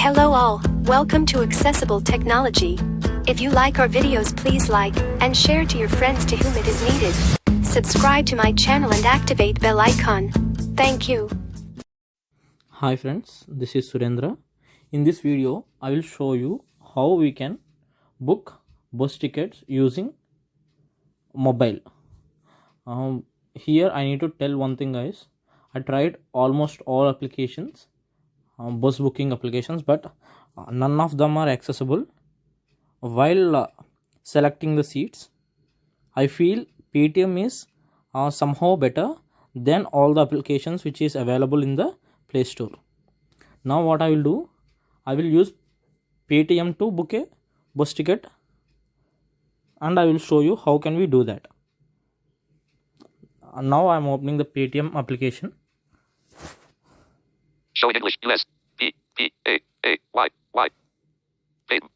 Hello all, welcome to Accessible Technology. If you like our videos, please like and share to your friends to whom it is needed. Subscribe to my channel and activate bell icon. Thank you. Hi friends, this is Surendra. In this video, I will show you how we can book bus tickets using mobile. Here I need to tell one thing, guys. I tried almost all applications, bus booking applications, but none of them are accessible. While selecting the seats, I feel Paytm is somehow better than all the applications which is available in the Play Store. Now what I will do, I will use Paytm to book a bus ticket, and I will show you how can we do that. Now I am opening the Paytm application. Showing English, US, P-P-A-A-Y, Y. Paytm.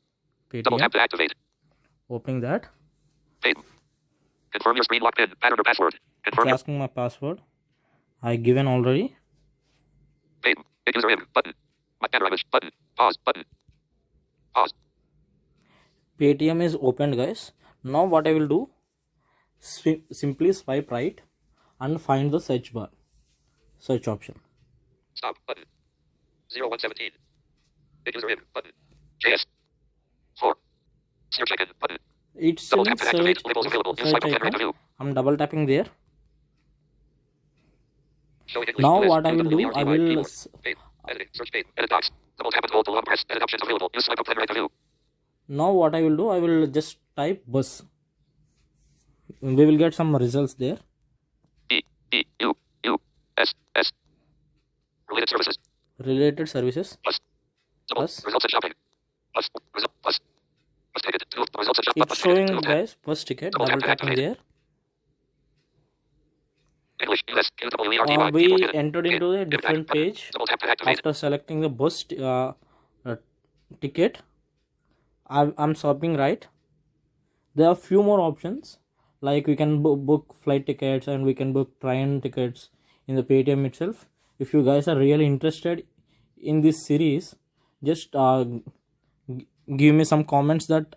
Double tap to activate. Opening that. Paytm. Confirm your screen lock pin, pattern or password. Confirm It's asking my password. I given already. Paytm. Hit user in, button. My camera image, button. Pause, button. Pause. Paytm is opened, guys. Now what I will do, simply swipe right and find the search bar, search option. Stop, button. 0117. Hit user in, button. JS. 4. Search icon, button. It's Double in tap to activate. search, Labels available. Use search swipe to generate icon. the view. I'm double tapping there. Showing English, Now US, what I will do, WRTY, I will keyboard. Paytm. Editing, search Paytm. Edit docs. Double tap and hold to long press. Edit options available. Use swipe to generate the view. now what I will do, I will just type bus. We will get some results there. E-E-U-U-S-S. Related services. Related services. Plus. Double. Plus. Results and shopping. Plus. Result. Plus. Plus ticket. Two. Results and shopping. It's showing, guys, bus ticket. Double tapping there. English. US. We entered into a different page Double tap to activate. after selecting the bus ticket. I'm swiping right. There are few more options, like we can book flight tickets and we can book train tickets in the Paytm itself. If you guys are really interested in this series, just give me some comments that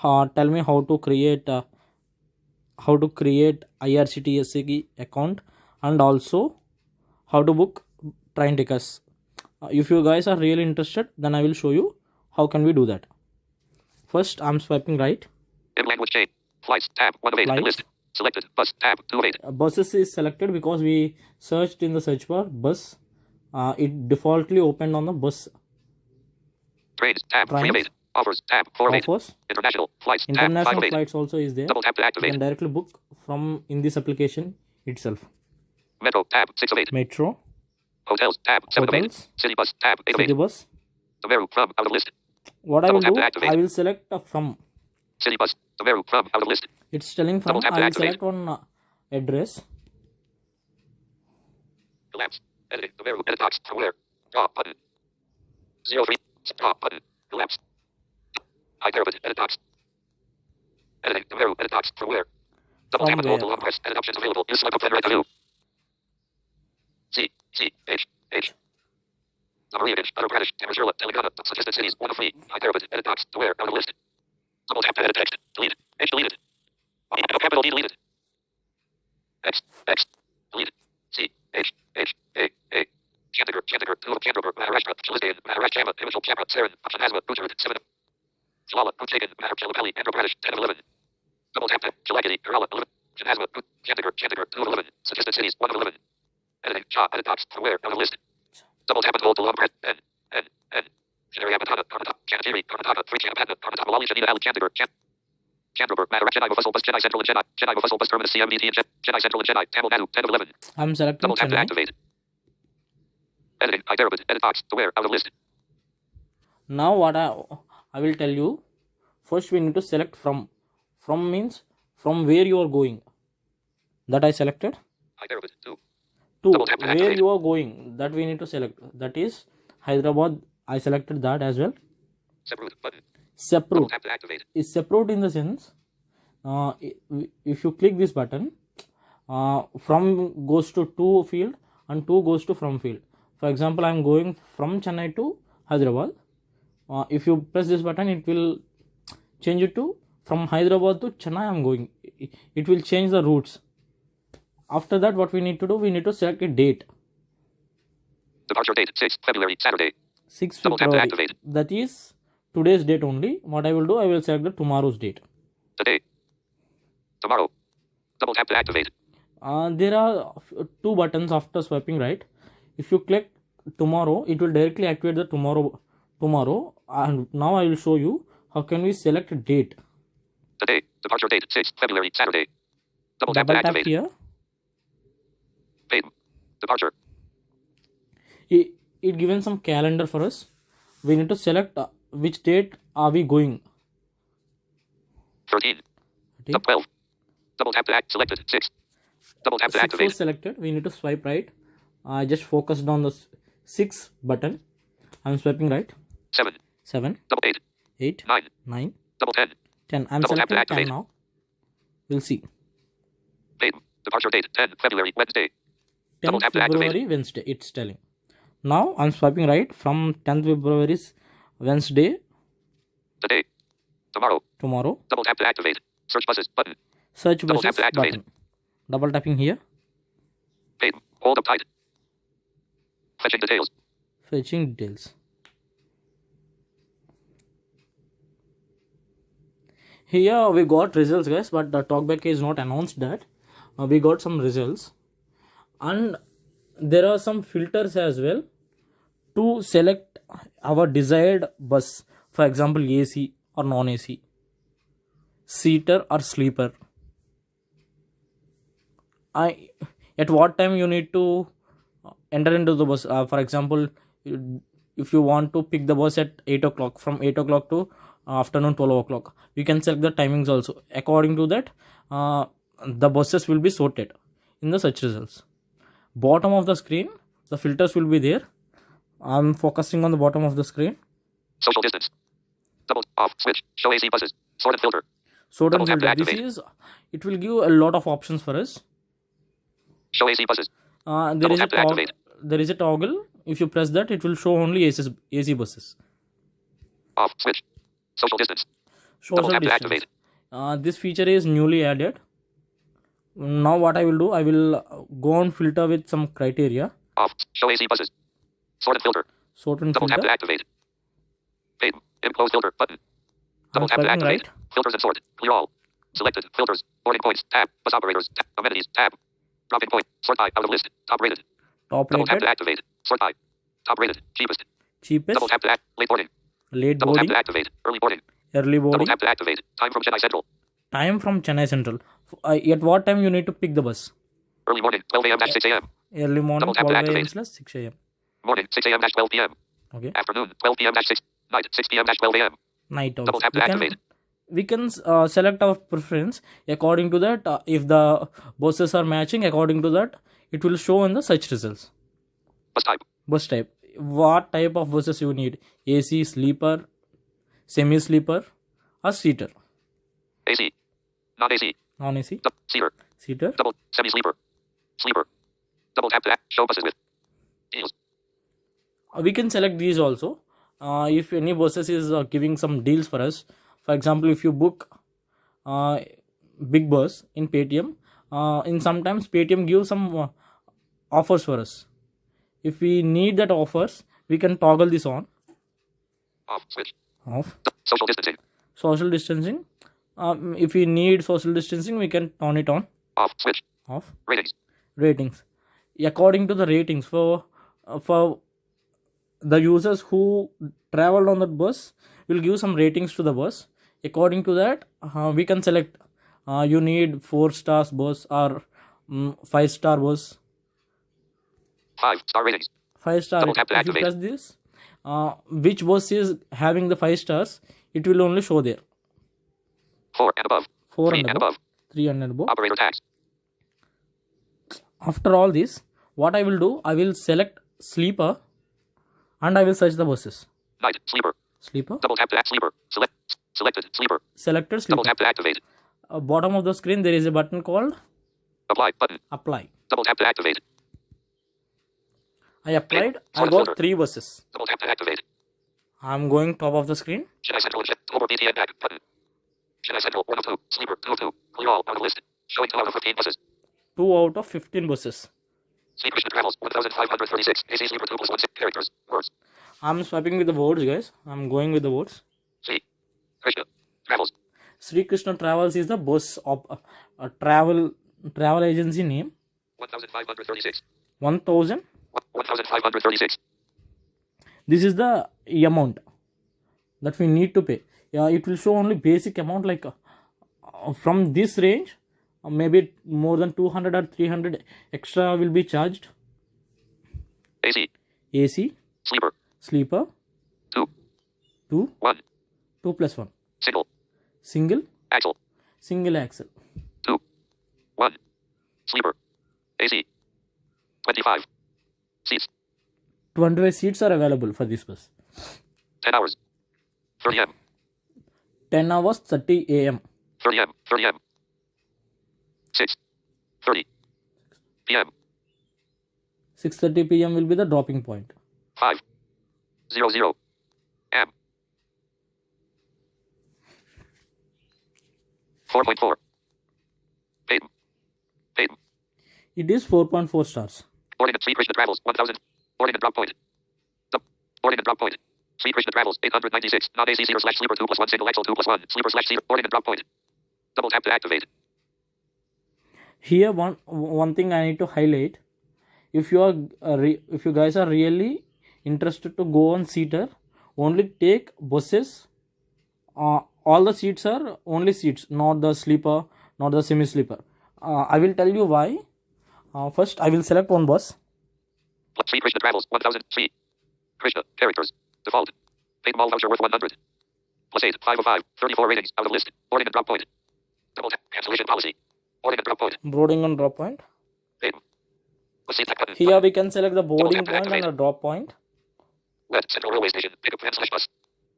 tell me how to create IRCTC account and also how to book train tickets. If you guys are really interested, then I will show you how can we do that. First, I'm swiping right. In language chain. Flights. Tab. 1 of 8. Flights. List. Selected. Bus. Tab. 2 of 8. Buses is selected because we searched in the search bar bus. It defaultly opened on the bus. Trains. Tab. 3 of Trains. 8. Offers. Tab. 4 of 8. Offers. International. Flights. Tab. 5 International of 8. flights also is there. Double tap to You activate. can directly book from in this application itself. Metro. Tab. 6 of 8. Metro, Hotels. Tab. 7 of 8. hotels, City bus. Tab. 8 of 8. city bus. The Meru. From. Out of list. What I Double will tap do, to activate. I will select from. City bus. The Meru. From. Out of list. It's telling from. Double tap to I will activate. select one address. Collapse. Editing. The Meru. Edit docs. From where? Draw. Button. 03. Draw. Button. Collapse. High therapist. Edit docs. Editing. The Meru. Edit docs. From where? Double From tap and hold to where? long press. Edit options available. Use swipe to generate the view. C. C. H. H. Maria Beach. Utter British. Tamarjula. Telangana. Suggested cities. 1 of 3. High therapist. Edit docs. To where? Out of list. Double tap to edit text. Delete. H. Deleted. Capital D. Deleted. X. X. Deleted. C. H. H. A. A. Chandigarh. Chandigarh. Chandigarh. Maharashtra. Chalistan. Maharashtra. Java. Himachal. Chapra. Saran. Option Hazma. Gujarat. 7. Jalala. Uttaken. Maharashtra. Jalapalli. Andhra Pradesh. 10 of 11. Double tap to Jalakati. Kerala. 11. Hazma. Chandigarh. Chandigarh. 2 of 11. Suggested cities. 1 of 11. Editing. Shah. Edit docs. From where? Out of list. Double tap and hold to long press. N. Janari Amatana. Karnataka. Chanatiri. Karnataka. 3 Chanapatna. Karnataka. Malali. Janita. Ali. Chandigarh. Chandrapur. Maharashtra. Chennai. Mufassal Bus. Chennai Central and Chennai. Chennai. Mufassal Bus Terminus. CMDT and Chennai Central and Chennai. Tamil Nadu. 10 of 11. I'm selecting Double tap to Chennai. activate. Editing. Hyderabad. Edit docs. To where? Out of list. Now what I will tell you. First, we need to select from. From means from where you are going. That I selected. Hyderabad. 2. To Double tap to where activate. you are going, that we need to select. That is Hyderabad. I selected that as well. Separate button. Double Separate tap to activate. is separate in the sense, if you click this button, from goes to field and to goes to from field. For example, I am going from Chennai to Hyderabad. If you press this button, it will change it to from Hyderabad to Chennai I'm going. It will change the routes. After that, what we need to do, we need to select a date. Departure date 6 February, Saturday. 6 Double tap to February. activate. That is today's date only. What I will do, I will select the tomorrow's date. Today. Tomorrow. Double tap to activate. There are two buttons after swiping right. If you click tomorrow, it will directly activate the tomorrow. And now I will show you how can we select a date. Today. Departure date 6 February, Saturday. Double tap to Double tap activate. here. Paid. Departure. It given some calendar for us. We need to select which date are we going. 13. 12. Double tap to act selected 6. Double tap to 6 activate. was selected. We need to swipe right. I just focused on the 6 button. I'm swiping right. 7. 7, Double 8. 8, 9. 9, Double 10. 10. I'm Double tap to selecting 10 activate. now. We'll see. Paid. Departure date 10 February, Wednesday. 10th Double tap to activate. February, Wednesday. It's telling. Now I'm swiping right from 10th February is Wednesday, Today. Tomorrow. tomorrow. Double tap to activate. Search buses button. Search Double tap buses to activate. button. Double tapping here. Paid. Hold up tight. Fetching details. Fetching details. Here we got results, guys, but the talkback is not announced that. We got some results, and there are some filters as well to select our desired bus. For example, AC or non-AC, seater or sleeper. At what time you need to enter into the bus. For example, if you want to pick the bus at 8 o'clock, from 8 o'clock to afternoon 12 o'clock, you can select the timings also. According to that, the buses will be sorted in the search results. Bottom of the screen, the filters will be there. I'm focusing on the bottom of the screen. Social distance. Double off switch. Show AC buses. Sorted filter. Sorted Double tap to filter. This activate. is, it will give a lot of options for us. Show AC buses. There Double is a tap to activate. there is a toggle. If you press that, it will show only AC buses. Off switch. Social distance. Double Social tap to distance. activate. This feature is newly added. Now what I will do, I will go on filter with some criteria. Off. Show AC buses. Sorted filter. Sort and Double tap to filter. activate. Paid. Enclose filter button. Double I'm tap to swiping activate. right. Filters and sort. Clear all. Selected. Filters. Boarding points. Tab. Bus operators. Tab. Amenities. Tab. Dropping point. Sort by. Out of list. Top rated. Top Double tap rated, to activate. Sort by. Top rated. Cheapest. cheapest, Double tap to act. Late boarding. late Double tap boarding, to activate. Early boarding. early Double boarding. tap to activate. Time from Chennai Central. Time from Chennai Central. At what time you need to pick the bus? Early morning. 12 a.m. - 6 a.m. Early morning, Double tap to 12 a.m. activate. slash 6 a.m. Morning. 6 a.m. - 12 p.m. Okay. Afternoon. 12 p.m. - 6. Night. 6 p.m. - 12 a.m. Night Double also. tap to activate. We can select our preference according to that. If the buses are matching, according to that, it will show in the search results. Bus type. Bus type. What type of buses you need? AC, sleeper, semi-sleeper, or seater? AC. Non-AC. Non-AC, Seater. seater. Double. Semi-sleeper. Sleeper. Double tap to act. Show buses with. Deals. We can select these also. If any buses is giving some deals for us, for example, if you book big bus in Paytm, in sometimes Paytm gives some offers for us. If we need that offers, we can toggle this on. Off. Switch. Off. Social distancing. Social distancing. If we need social distancing, we can turn it on. Off. Switch. Off. Ratings. Ratings. According to the ratings for the users who traveled on that bus, will give some ratings to the bus. According to that, we can select. You need 4 stars bus or 5-star bus. 5-star ratings. 5-star. Double tap to If you activate. press this, which bus is having the 5 stars, it will only show there. 4 and above. 4 3 and and above. above. 3 and above. Operator tags. After all this, what I will do, I will select sleeper and I will search the buses. Night. Sleeper. Sleeper. Double tap to act. Sleeper. Selected. Sleeper. Selected Double sleeper. tap to activate. Bottom of the screen, there is a button called Apply button. apply. Double tap to activate. I applied. I Sorted got filter. 3 buses. Double tap to activate. I'm going top of the screen. Chennai Central and Home or BTN back button. Chennai Central 1 of 2. Sleeper 2 of 2. Clear all out of the list. Showing 2 out of 15 buses. 2 out of 15 buses. Sleep Krishna Travels 1536. AC Sleeper 2 plus 1 6 characters. Words. I'm swiping with the words, guys. I'm going with the words. C. Krishna Travels. Sri Krishna Travels is the bus of travel agency name. 1536. 1000. 1536. This is the amount that we need to pay. Yeah, it will show only basic amount, like from this range, maybe more than 200 or 300 extra will be charged. AC. AC, Sleeper. sleeper, 2. 2, 1. 2 plus 1. Single. Single, Axle. single axle. 2. 1. Sleeper. AC. 25. Seats. 25 seats are available for this bus. 10 hours. 30 M. 10 hours, 30 a.m. 30 M. 30 M. 6:30 p.m. 6:30 p.m. will be the dropping point. 5:00 m. 4.4. Payton. It is 4.4 stars. Boarding and Sri Krishna Travels 1000. Boarding and drop point. Boarding and drop point. Sri Krishna Travels 896. Non-AC 0/sleeper 2 plus 1 single axle 2 plus 1 sleeper/seat. Boarding and drop point. Double tap to activate. Here one thing I need to highlight. If you are if you guys are really interested to go on seater, only take buses. All the seats are only seats, not the sleeper, not the semi-sleeper. I will tell you why. First, I will select one bus. Sri Krishna Travels 1000. Sri Krishna characters default. Paid mall voucher worth 100. Plus 8. 5 of 5. 34 ratings out of list. Boarding and drop point. Double tap cancellation policy. Boarding and drop point. Boarding and drop point. Paid. Let's see that button. Here we can select the boarding to point and activate. a drop point. Wet Central Railway Station. Pickup van/bus.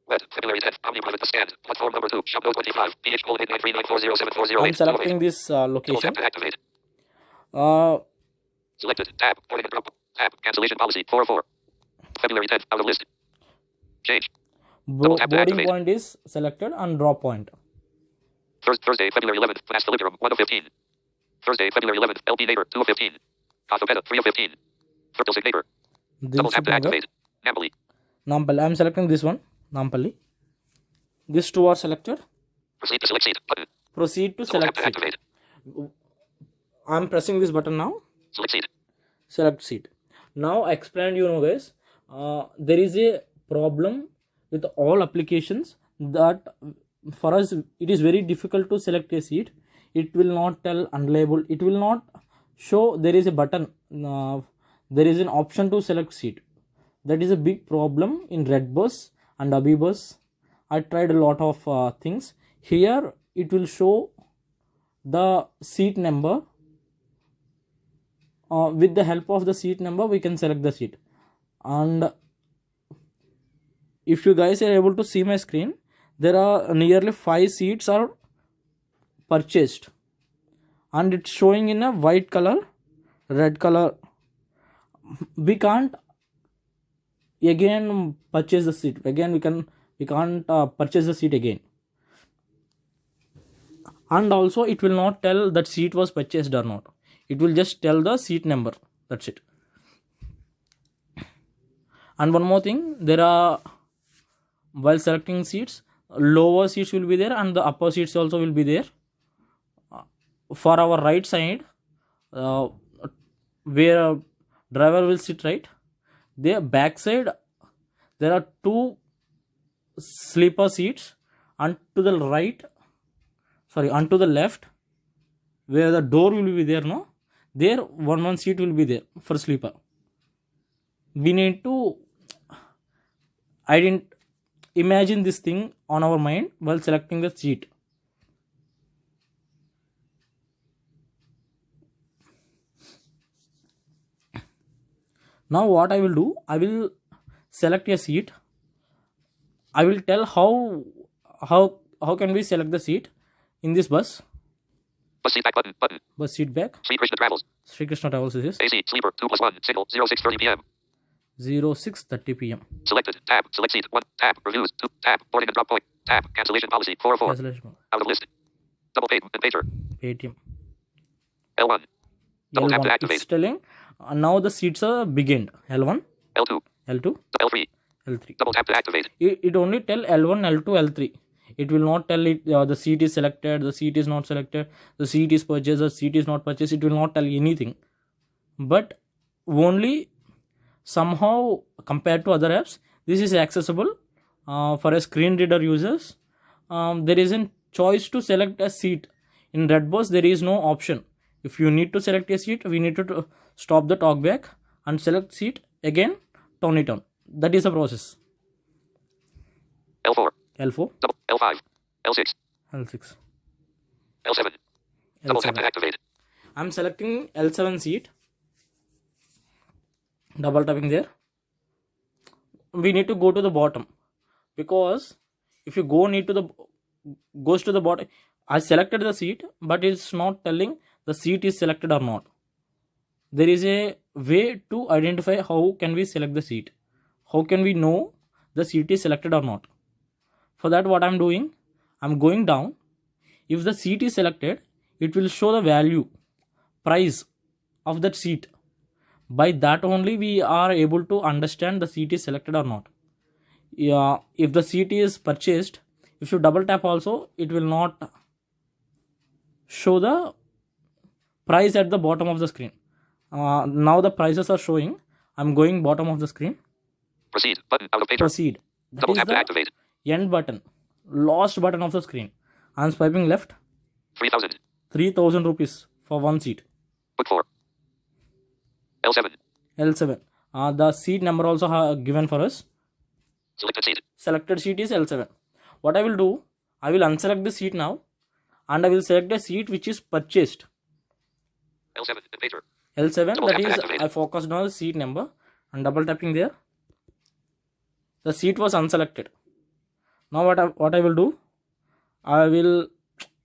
Wet February 10th. Omni Private Scan. Platform number 2. Shop note 25. PH:893940740. I'm selecting this Double location. tap to activate. Uh, Selected. Tab. Boarding and drop. Tab. Cancellation policy. 404. February 10th. Out of list. Change. Double tap to boarding activate. point is selected and drop point. Thursday, February 11th. Fast Delivery 1 of 15. Thursday, February 11th. LP Neighbor 2 of 15. Cothopeta 3 of 15. Fertilizing Neighbor. Double tap to activate. Napoli. Nampally. I'm selecting this one. Nampally. These two are selected. Proceed to select seat. Button. Proceed to Double tap select to seat. activate. I'm pressing this button now. Select seat. Select seat. Now I explained, guys, there is a problem with all applications that for us it is very difficult to select a seat. It will not tell unlabeled. It will not show there is a button. There is an option to select seat. That is a big problem in Redbus and Abibus. I tried a lot of things. Here it will show the seat number. With the help of the seat number we can select the seat. And if you guys are able to see my screen, there are nearly 5 seats are purchased and it's showing in a white color, red color. We can't again purchase the seat. Again we can't purchase the seat again. And also it will not tell that seat was purchased or not. It will just tell the seat number. That's it. And one more thing, there are, while selecting seats, lower seats will be there and the upper seats also will be there. For our right side, where a driver will sit right, the back side there are 2 sleeper seats, and to the right, and to the left, where the door will be there, no, there one seat will be there for sleeper. We need to imagine this thing on our mind while selecting the seat. Now what I will do, I will select a seat. I will tell how can we select the seat in this bus. Bus seat back button. Bus seat back. Sri Krishna Travels. Sri Krishna Travels is this. AC sleeper 2 plus 1 single 06:30 p.m. 06:30 p.m. Selected. Tab. Select seat. 1. Tab. Reviews. 2. Tab. Boarding and drop point. Tab. Cancellation policy. 404. Cancellation. Out of list. Double pay and pager. Paytm. L1. Double tap to L1. activate. It's telling now the seats are beginning. L1, L2. L2, L3. L3. Double tap to activate. It only tell L1, L2, L3. It will not tell it the seat is selected, the seat is not selected, the seat is purchased, the seat is not purchased. It will not tell anything. But only somehow compared to other apps, this is accessible for a screen reader users. There is a choice to select a seat. In Redbox, there is no option. If you need to select a seat, we need to stop the talkback and select seat again, turn it on. That is the process. L4. L4, Double. L5. L6. L6, L7. Double tap to L7. activate. I'm selecting L7 seat. Double tapping there. We need to go to the bottom because if you goes to the bottom, I selected the seat, but it's not telling the seat is selected or not. There is a way to identify how can we select the seat. How can we know the seat is selected or not? For that, what I'm doing, I'm going down. If the seat is selected, it will show the value, price of that seat. By that only we are able to understand the seat is selected or not. Yeah, if the seat is purchased, if you double tap also, it will not show the price at the bottom of the screen. Now the prices are showing. I'm going bottom of the screen. Proceed. Button. Out of pager. Proceed. That Double is tap to the activate. end button, last button of the screen. I'm swiping left. 3,000. 3,000 rupees for one seat. Book 4. L7. L7. The seat number also given for us. Selected seat. Selected seat is L7. What I will do, I will unselect the seat now and I will select a seat which is purchased. L7. And pager. L7, Double that tap to is, activate. I focused on the seat number and double tapping there. The seat was unselected. Now what I will do, I will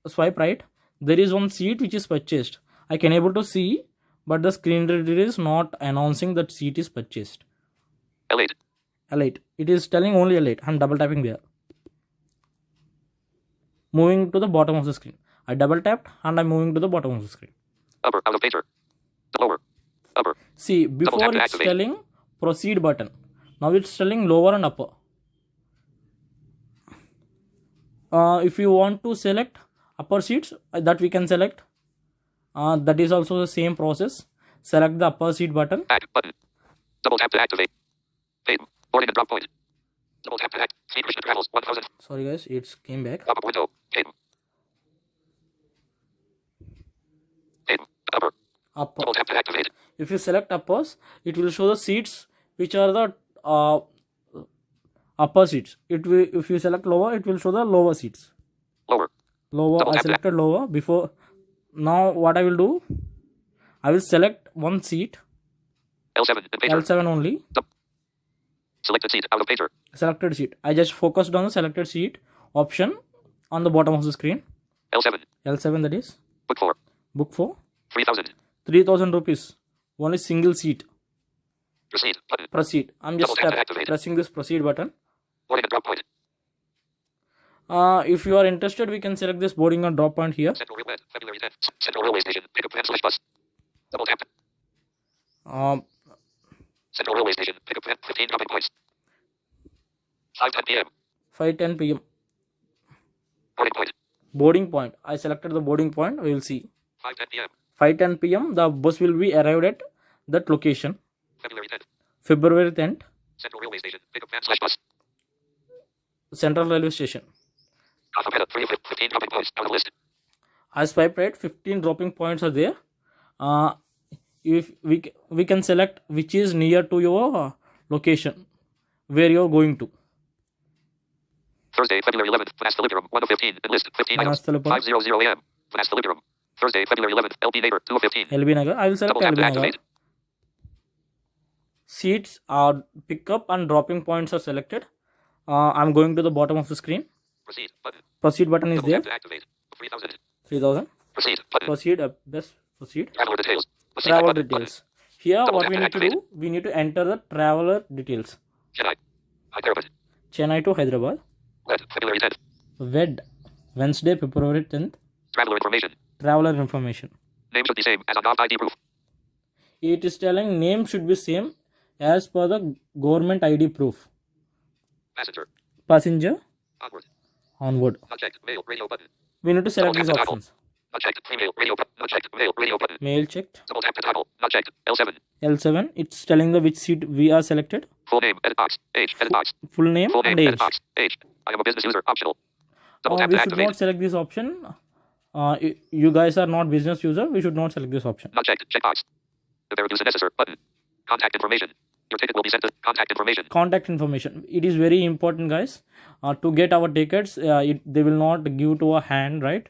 swipe right. There is one seat which is purchased. I can able to see, but the screen reader is not announcing that seat is purchased. L8. L8. It is telling only L8. I'm double tapping there. Moving to the bottom of the screen. I double tapped and I'm moving to the bottom of the screen. Upper. Out of pager. Lower. Upper. See, before tap to it's activate. telling proceed button. Now it's telling lower and upper. If you want to select upper seats, that we can select. That is also the same process. Select the upper seat button. Back. Button. Double tap to activate. Pay. Boarding and drop point. Double tap to act. Seat Krishna travels. 1,000. Sorry guys, it's came back. Pop-up window. Game. Game. Upper. Upper. Double tap to activate. If you select uppers, it will show the seats which are the upper seats. If you select lower, it will show the lower seats. Lower. Lower. Double I tap to selected lower before. Now what I will do, I will select one seat, L7. And pager. L7 only. Selected seat. Out of pager. Selected seat. I just focused on the selected seat option on the bottom of the screen. L7. L7, that is. Book 4. Book for 3,000. 3,000 rupees. Only single seat. Proceed. Button. Proceed. I'm just Double tap to activate. pressing this proceed button. Boarding and drop point. If you are interested, we can select this boarding and drop point here. Central Railway. February 10th. Central Railway Station. Pick up van slash bus. Double tap. Central Railway Station. Pick up van. 15 dropping points. 5:10 p.m. 5:10 p.m. Boarding point. Boarding point. I selected the boarding point. We will see. 5:10 p.m. 5:10 p.m. The bus will be arrived at that location. February 10th. February 10th. Central Railway Station. Pick up van slash bus. Central Railway Station. Alphabeta. 3 of 15 dropping points. Out of list. I swipe right. 15 dropping points are there. If we can select which is near to your location where you are going to. Thursday, February 11th. Vanastha 1 of 15. Enlist. 15 items. Vanastha 5:00 a.m. Vanastha Thursday, February 11th. LB Neighbor. 2 of 15. LB Nagar. I will select Double tap LB to Nagar. activate. Seats are pickup and dropping points are selected. I'm going to the bottom of the screen. Proceed. Button. Proceed button is Double there. tap to activate. 3,000. 3,000. Proceed. Button. Proceed. Best proceed. Traveler details. Proceed. Travel Button. details. Here Double what tap we to need to activate. do, we need to enter the traveler details. Chennai. Hyderabad. Chennai to Hyderabad. Wed. February 10th. Wed. Wednesday, February 10th. Traveler information. Traveler information. Name should be same as on Gov ID proof. It is telling name should be same as per the government ID proof. Passenger. Passenger. Onward. Onward. Not checked. Mail. Radio button. We need to select Double these tap to toggle. options. Not checked. Email. Radio button. Not checked. Mail. Radio button. Mail checked. Double tap to toggle. Not checked. L7. L7. It's telling the which seat we are selected. Full name. Edit box. Age. Edit box. Full name Full name. and age. Edit box. Age. I am a business user. Optional. Double tap We to should activate. not select this option. You guys are not business user. We should not select this option. Not checked. Checkbox. The Veracruz necessary button. Contact information. Your ticket will be sent to contact information. Contact information. It is very important, guys. To get our tickets, they will not give to a hand, right?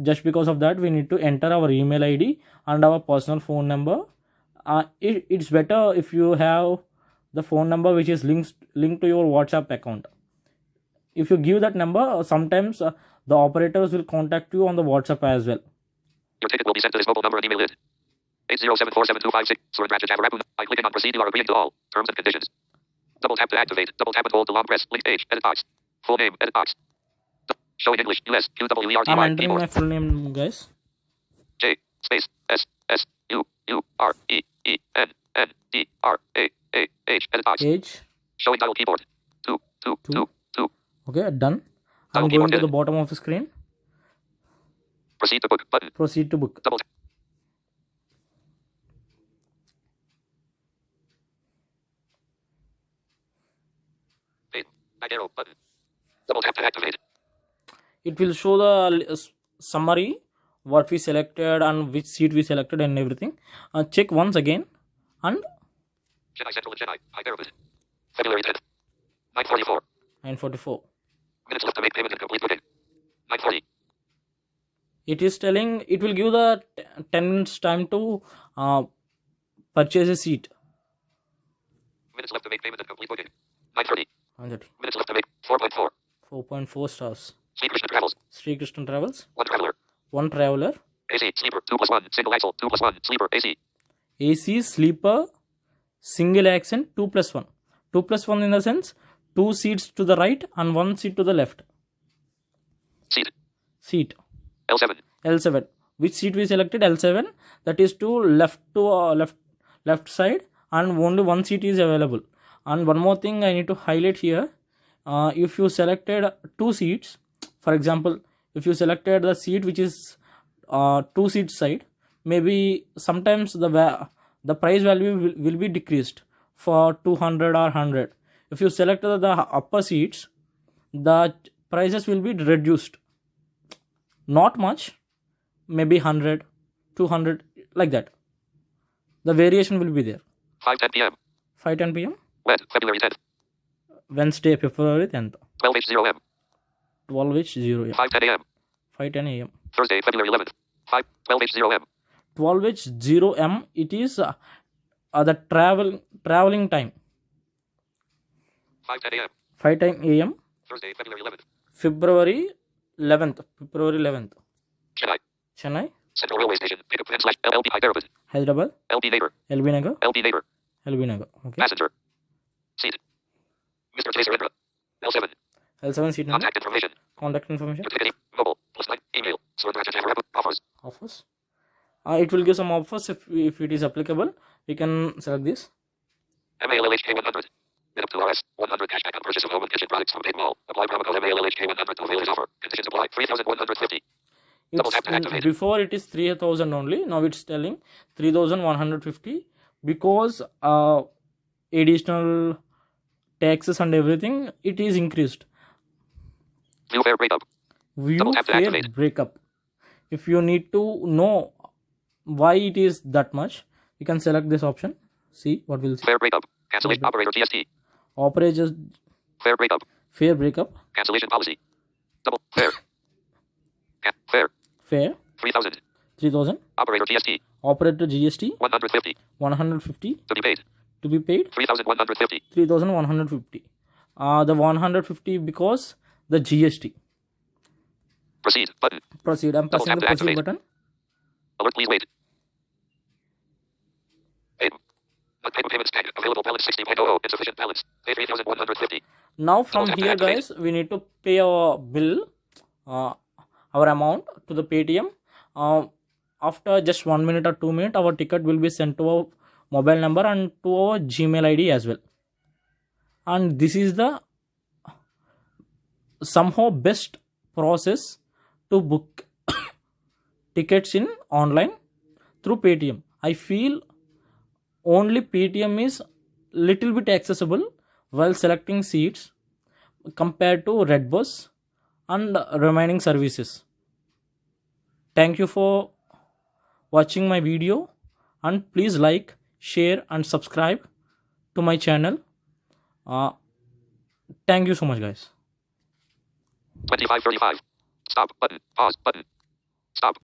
Just because of that, we need to enter our email ID and our personal phone number. It's better if you have the phone number which is linked to your WhatsApp account. If you give that number, sometimes the operators will contact you on the WhatsApp as well. Your ticket will be sent to this mobile number and email it. 8074726 Surendraja Javarapu. By clicking on proceed, you are agreeing to all terms and conditions. Double tap to activate. Double tap and hold to long press. Link page. Edit box. Full name. Edit box. Showing English. US. QWERTY. I'm entering keyboard. my full name, guys. J space S S U U R E E N N D R A A H. Edit box. Age. Showing dial keyboard. 2 2 2 2. Okay, done. Dial I'm going keyboard to the hidden. bottom of the screen. Proceed to book button. Proceed to book. Double tap. Wait. Back arrow button. Double tap to activate. It will show the summary what we selected and which seat we selected and everything. Check once again and Chennai Central and Chennai. Hyderabad. February 10th. 9:44. 9:44. Minutes left to make payment and complete booking. 9:40. It is telling it will give the 10 minutes time to purchase a seat. Minutes left to make payment and complete booking. 9:30. 9:30. Minutes left to make 4.4. 4.4 stars. Sri Krishna Travels. Sri Krishna Travels. One traveler. One traveler. AC sleeper 2+1. Single axle 2+1. Sleeper AC. AC sleeper single accent 2+1. 2+1 in the sense 2 seats to the right and 1 seat to the left. Seat. Seat. L7. L7. Which seat we selected? L7. That is to left side, and only one seat is available. And one more thing I need to highlight here. If you selected 2 seats, for example, if you selected the seat which is 2 seat side, maybe sometimes the price value will be decreased for 200 or 100. If you select the upper seats, the prices will be reduced. Not much, maybe 100, 200, like that. The variation will be there. 5:10 p.m. 5:10 p.m. Wed. February 10th. Wednesday, February 10th. 12H0M. 12H0 am. 5:10 a.m. 5:10 a.m. Thursday, February 11th. 12H0M. 12H0 m. It is the traveling time. 5:10 a.m. 5:10 a.m. Thursday, February 11th. February 11th. February 11th. Chennai. Chennai, Central Railway Station. Pickup plan / LB Hyderabad. Hyderabad, LB neighbor. LB Nagar, LB neighbor. LB Nagar. Okay. Passenger. Seat. Mr. Chaser Indra. L7. L7 seat number. Contact information. Contact information. Your ticket. Mobile. +9. Email. Surendraja Javarapu. Offers. Offers. It will give some offers if it is applicable. We can select this. MALLHK 100. Bid up to RS 100 cashback on purchase of home and kitchen products from Pig Mall. Apply promo code MALLHK 100 to avail this offer. Conditions apply. 3,150. Double tap to activate. Before it is 3,000 only. Now it's telling 3,150 because additional taxes and everything, it is increased. View fare breakup. View Double tap to fare activate. breakup. If you need to know why it is that much, you can select this option. See what will see. Fare breakup. Cancellation operator GST. Operators Fare breakup. fare breakup. Cancellation policy. Double fare. Fare. Fare 3,000. 3,000. Operator GST. Operator GST 150. 150 To be paid. to be paid 3,150. 3,150. The 150 because the GST. Proceed. Button. Proceed. I'm Double pressing tap the to proceed activate. button. Alert. Please wait. Payments tag. Available balance 60.00. Insufficient balance. Pay 3,150. Now from Double tap to here activate. guys, we need to pay our bill, our amount to the Paytm. After just 1 minute or 2 minutes, our ticket will be sent to our mobile number and to our Gmail ID as well. And this is the somehow best process to book tickets in online through Paytm. I feel only Paytm is little bit accessible while selecting seats compared to Redbus and remaining services. Thank you for watching my video, and please like, share and subscribe to my channel. Thank you so much guys. 25:35. Stop button. Pause button. Stop.